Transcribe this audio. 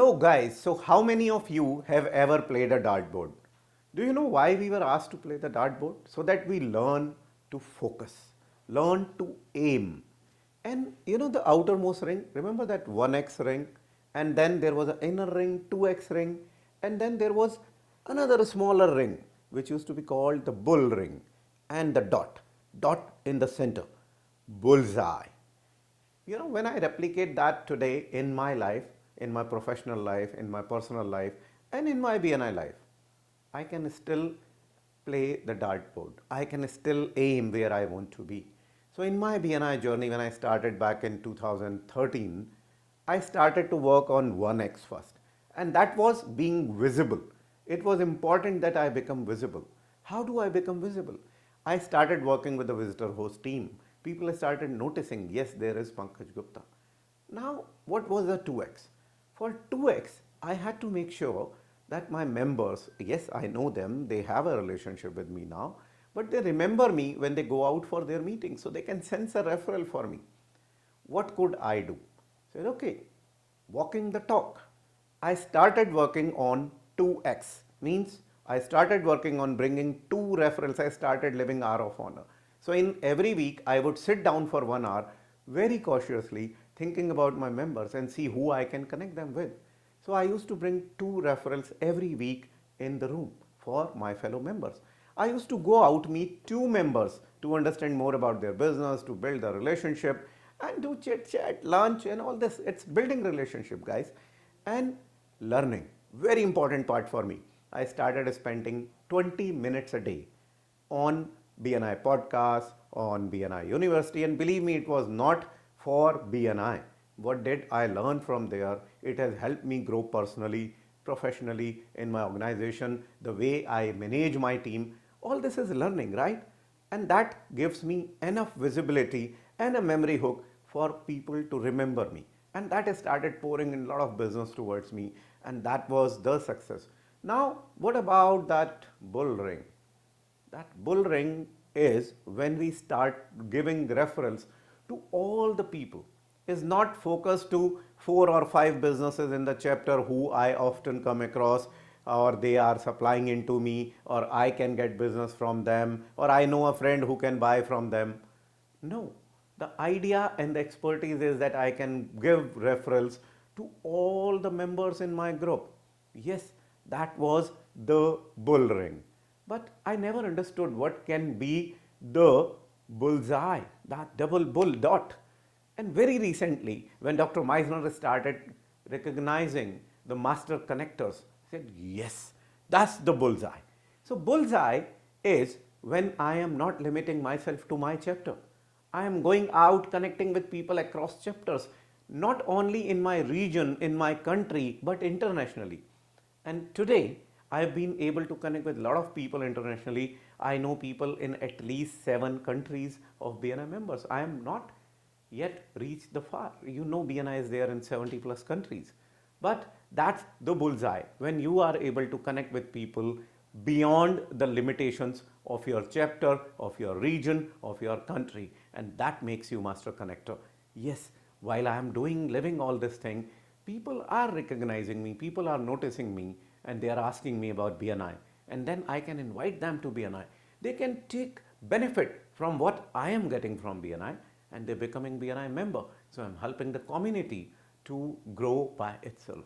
Hello guys, so how many of you have ever played a dartboard? Do you know why we were asked to play the dartboard? So that we learn to focus, learn to aim. And you know the outermost ring, remember that 1x ring? And then there was an inner ring, 2x ring, and then there was another smaller ring which used to be called the bull ring, and the dot in the center, bullseye. You know, when I replicate that today in my life, in my professional life, in my personal life, and in my BNI life, I can still play the dartboard. I can still aim where I want to be. So in my BNI journey, when I started back in 2013, I started to work on 1x first. And that was being visible. It was important that I become visible. How do I become visible? I started working with the visitor host team. People started noticing, yes, there is Pankaj Gupta. Now, what was the 2x? For 2x, I had to make sure that my members, yes, I know them, they have a relationship with me now, but they remember me when they go out for their meetings, so they can sense a referral for me. What could I do? I said, okay, walking the talk. I started working on 2x, means I started working on bringing 2 referrals. I started living hour of honor. So in every week, I would sit down for 1 hour very cautiously thinking about my members and see who I can connect them with. So I used to bring 2 referrals every week in the room for my fellow members. I used to go out, meet 2 members to understand more about their business, to build a relationship, and do chit chat, lunch, and all this. It's building relationship, guys, and learning. Very important part for me. I started spending 20 minutes a day on BNI podcast, on BNI University, and believe me, it was not for BNI. What did I learn from there? It has helped me grow personally, professionally in my organization, the way I manage my team. All this is learning, right? And that gives me enough visibility and a memory hook for people to remember me. And that has started pouring in a lot of business towards me, and that was the success. Now, what about that bull ring? That bull ring is when we start giving referrals to all the people. Is not focused to 4 or 5 businesses in the chapter who I often come across, or they are supplying into me, or I can get business from them, or I know a friend who can buy from them. No, the idea and the expertise is that I can give referrals to all the members in my group. Yes, that was the bull ring. But I never understood what can be the bullseye, that double bull dot. And very recently, when Dr. Meisner started recognizing the master connectors, he said, yes, that's the bullseye. So bullseye is when I am not limiting myself to my chapter. I am going out connecting with people across chapters, not only in my region, in my country, but internationally. And today, I've been able to connect with a lot of people internationally. I know people in at least 7 countries of BNI members. I am not yet reached the far. You know, BNI is there in 70 plus countries. But that's the bullseye when you are able to connect with people beyond the limitations of your chapter, of your region, of your country. And that makes you master connector. Yes, while I am living all this thing, people are recognizing me, people are noticing me, and they are asking me about BNI. And then I can invite them to BNI. They can take benefit from what I am getting from BNI, and they're becoming BNI member. So I'm helping the community to grow by itself.